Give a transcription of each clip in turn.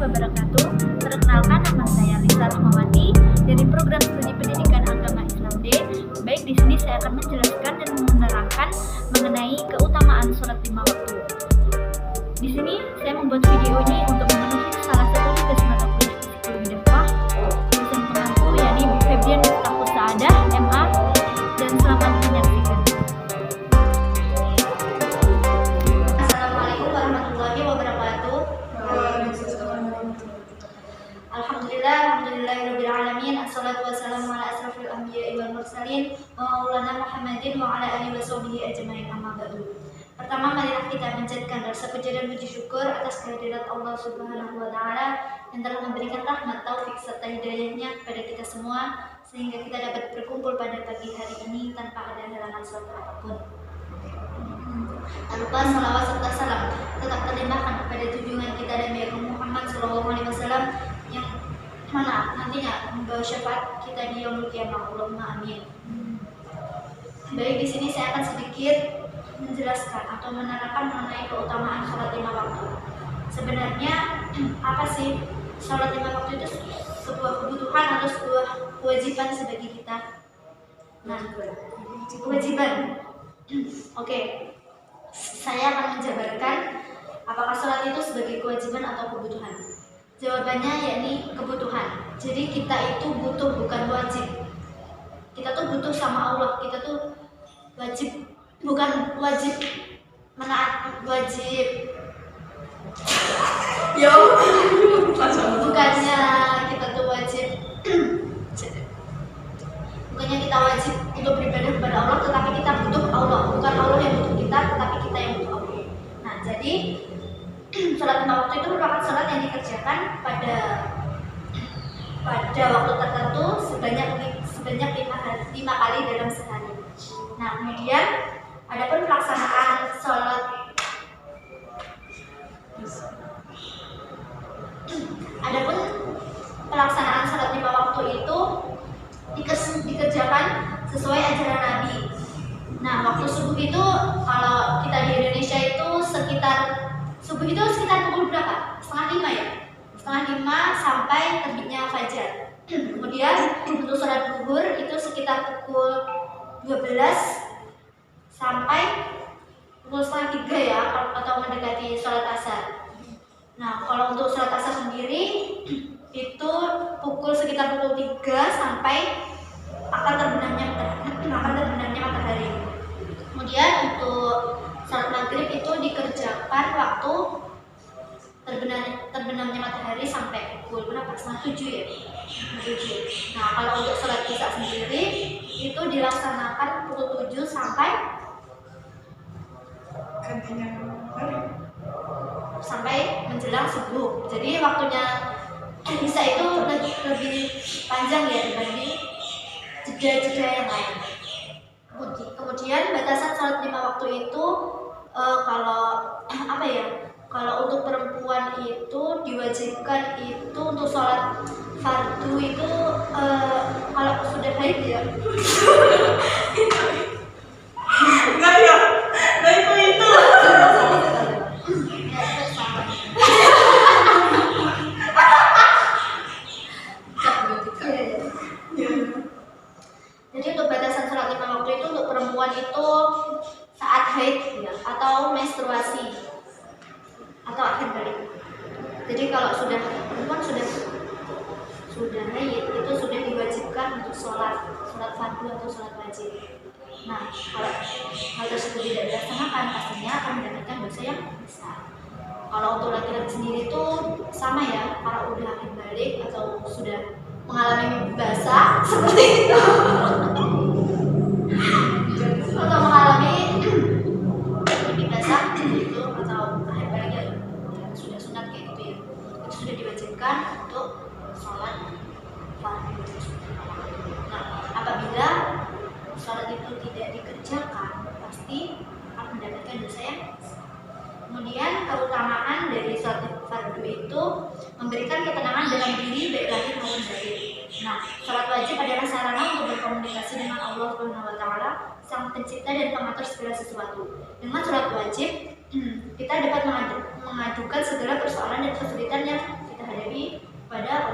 wabarakatuh. Perkenalkan, nama saya Lisa Rahmawati dari program studi pendidikan agama Islam D. Baik, di sini saya akan menjelaskan dan menerangkan mengenai keutamaan sholat 5 waktu. Di sini saya membuat video ini untuk memenuhi salah satu tugas mata kuliah psikologi dakwah dosen pengampu, yakni Bu Febrian Miftahul Saadah, MA, dan selamat menyaksikan. Assalamualaikum warahmatullahi wabarakatuh. Alhamdulillahirabbil alamin. Assalatu wassalamu ala asrofil anbiya'i wal mursalin wa maulana Muhammadin wa ala alihi washabihi ajmain, amma ba'du. Pertama, marilah kita menjadikan rasa puja dan puji syukur atas kehadirat Allah Subhanahu wa taala yang telah memberikan rahmat, taufik serta hidayahnya kepada kita semua sehingga kita dapat berkumpul pada pagi hari ini tanpa ada halangan suatu apapun. Tak lupa salawat serta salam tetap terlimpahkan kepada junjungan kita dan Nabi Muhammad SAW yang mana nantinya membawa syafaat kita di yaumul qiyamah. Allahumma amin. Baik, di sini saya akan sedikit menjelaskan atau menerangkan mengenai keutamaan sholat 5 waktu. Sebenarnya apa sih sholat 5 waktu itu? Sebuah kebutuhan atau sebuah kewajiban sebagai kita? Nah, kewajiban. Oke. Saya akan menjabarkan apakah sholat itu sebagai kewajiban atau kebutuhan. Jawabannya yakni kebutuhan. Jadi kita itu butuh, bukan wajib. Kita tuh butuh sama Allah. Kita tuh wajib, bukan wajib menaat, wajib. Bukannya kita tuh wajib. Bukannya kita wajib untuk beribadah kepada Allah, tetapi kita butuh Allah. Bukan Allah yang butuh kita, tetapi kita yang butuh Allah. Nah, jadi sholat 5 waktu itu merupakan sholat yang dikerjakan pada waktu tertentu sebanyak 5 kali dalam sehari. Nah, kemudian adapun pelaksanaan sholat sholat 5 waktu itu dikerjakan sesuai ajaran Nabi. Nah, waktu subuh itu kalau kita di Indonesia itu sekitar pukul berapa? 4:30 ya? 4:30 sampai terbitnya fajar. Kemudian untuk sholat zuhur itu sekitar pukul 12 sampai pukul 2:30 ya, atau mendekati sholat asar. Nah, kalau untuk sholat asar sendiri itu sekitar pukul 3 sampai akan terbenamnya matahari. Kemudian untuk sholat maghrib itu dikerjakan waktu terbenamnya matahari sampai pukul berapa? 6:30 ya? 7. Nah, kalau untuk sholat isya sendiri itu dilaksanakan pukul 7 sampai menjelang subuh. Jadi waktunya isya itu lebih panjang ya dibanding jeda-jeda yang lain. Kemudian batasan sholat 5 waktu itu kalau untuk perempuan itu diwajibkan itu untuk sholat fardu itu kalau sudah haid ya. itu. Jadi untuk batasan sholat 5 waktu itu untuk perempuan itu saat haid ya, atau menstruasi atau akhir balik. Jadi kalau perempuan sudah haid itu sudah diwajibkan untuk sholat fardu atau sholat wajib. Nah, kalau hal tersebut tidak dilaksanakan pastinya akan mendapatkan dosa yang besar. Kalau untuk laki-laki sendiri itu sama ya, kalau udah akhir balik atau sudah mengalami mimpi basah seperti itu atau mengalami mimpi basah itu atau akhir balik ya sudah sunat kayak gitu ya, itu sudah diwajibkan untuk sholat fardu. Nah, apabila sholat itu tidak dikerjakan pasti akan mendapatkan dosa yang besar. Kemudian keutamaan dari sholat fardu itu memberikan ketenangan dalam diri baik lahir maupun batin. Nah, sholat wajib adalah sarana untuk berkomunikasi dengan Allah Subhanahu wa taala, Sang Pencipta dan Pengatur segala sesuatu. Dengan sholat wajib, kita dapat mengadukan segala persoalan dan kesulitan yang kita hadapi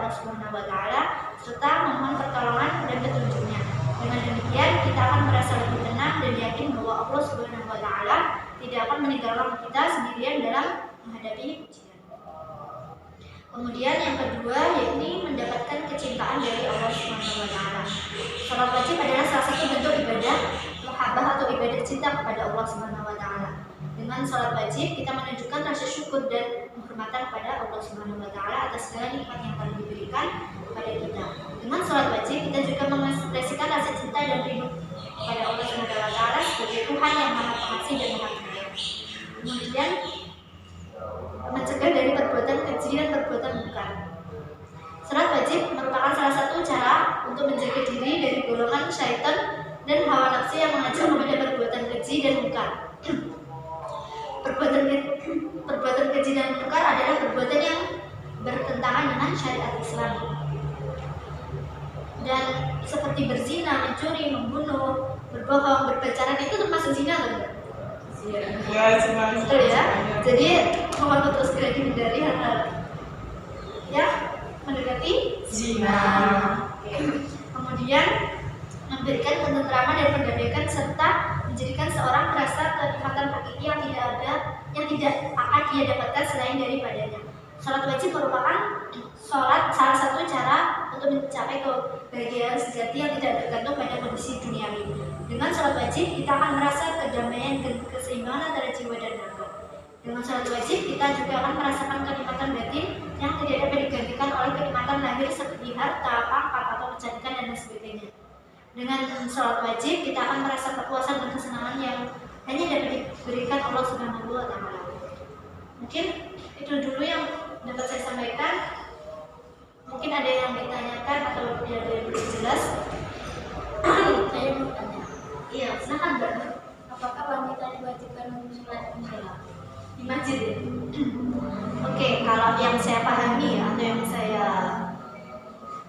Allah Subhanahu wa taala serta memohon pertolongan dan petunjuknya. Dengan demikian kita akan merasa lebih tenang dan yakin bahwa Allah Subhanahu wa taala tidak akan meninggalkan kita sendirian dalam menghadapi ujian. Kemudian yang kedua yakni mendapatkan kecintaan dari Allah Subhanahu wa taala. Salat wajib adalah salah satu bentuk ibadah muhabbah atau ibadah cinta kepada Allah Subhanahu wa taala. Dengan salat wajib kita menunjukkan rasa syukur dan penghormatan kepada Allah Subhanahu wa taala atas segala nikmat yang telah diberikan kepada kita. Dengan salat wajib kita juga mengekspresikan rasa cinta dan rindu kepada Allah Subhanahu wa taala sebagai Tuhan yang Maha Pengasih dan Maha Penyayang. Kemudian mencegah dari perbuatan keji dan perbuatan mungkar. Salat wajib merupakan salah satu cara untuk menjaga diri dari golongan syaitan dan hawa nafsu yang mengajak kepada perbuatan keji dan mungkar. Perbuatan keji dan mungkar adalah perbuatan yang bertentangan dengan syariat Islam. Dan seperti berzina, mencuri, membunuh, berbohong, berpacaran itu termasuk zina kan? Ya, Betul ya. Jadi mohon untuk segera dihindari hal-hal ya mendekati zina. Kemudian memberikan ketentraman dan pendamaian serta menjadikan seorang merasa kenikmatan hakiki yang tidak akan dia dapatkan selain daripadanya. Salat wajib merupakan salah satu cara untuk mencapai kebahagiaan sejati yang tidak bergantung pada kondisi duniawi. Dengan salat wajib kita akan merasa kedamaian dan keseimbangan antara jiwa dan raga. Dengan salat wajib kita juga akan merasakan kenikmatan batin yang tidak dapat digantikan oleh kenikmatan lahir seperti harta, pangkat atau kecantikan dan sebagainya. Dengan salat wajib kita akan merasa kepuasan dan kesenangan yang hanya dapat diberikan Allah Subhanahu wa taala. Mungkin itu dulu yang dapat saya sampaikan. Mungkin ada yang ditanyakan atau ada yang belum jelas. Saya mau tanya. Iya, silakan Mbak. Apakah wanita diwajibkan sholat di masjid? Ya? Oke, kalau yang saya pahami atau yang saya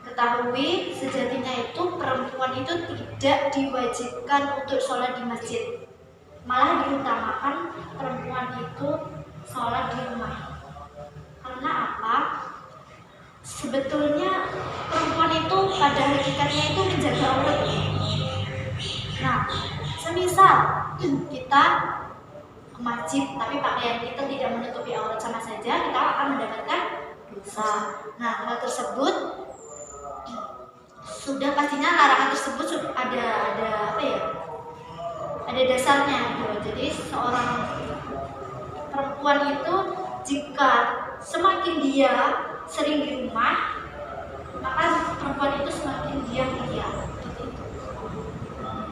ketahui, sejatinya itu perempuan itu tidak diwajibkan untuk sholat di masjid. Malah diutamakan perempuan itu sholat di rumah. Karena apa? Sebetulnya perempuan itu pada hakikatnya itu menjaga aurat. Nah, semisal kita ke masjid tapi pakaian kita tidak menutupi aurat sama saja, kita akan mendapatkan dosa. Nah, hal tersebut sudah pastinya larangan tersebut ada apa ya? Ada dasarnya gitu. Jadi seorang perempuan itu jika semakin dia sering di rumah, maka perempuan itu semakin diam dia.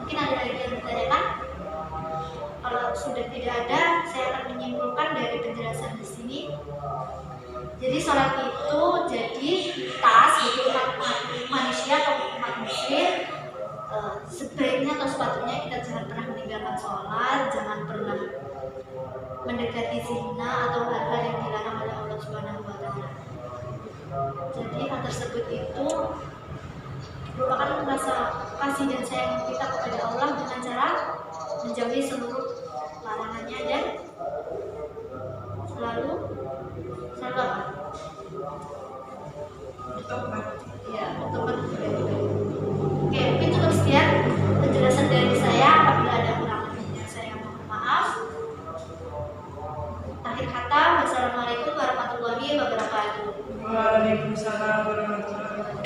Mungkin ada lagi yang ditanyakan? Kalau sudah tidak ada, saya akan menyimpulkan dari penjelasan di sini. Jadi sholat itu jadi tas bagi umat manusia atau umat muslim. Sebaiknya atau sepatutnya kita jangan pernah meninggalkan sholat, jangan pernah mendekati zina atau hal-hal yang dilarang oleh Allah Subhanahu wa taala. Jadi hal tersebut itu merupakan rasa kasih dan sayang kita kepada Allah dengan cara menjauhi seluruh larangannya dan selalu apa? Bertobat. Ya, bertobat. Oke, mungkin cukup sekian penjelasan dari saya. Apabila ada kurang lebihnya saya mohon maaf. Akhir kata, wassalamualaikum warahmatullahi wabarakatuh. Waalaikumsalam warahmatullahi wabarakatuh.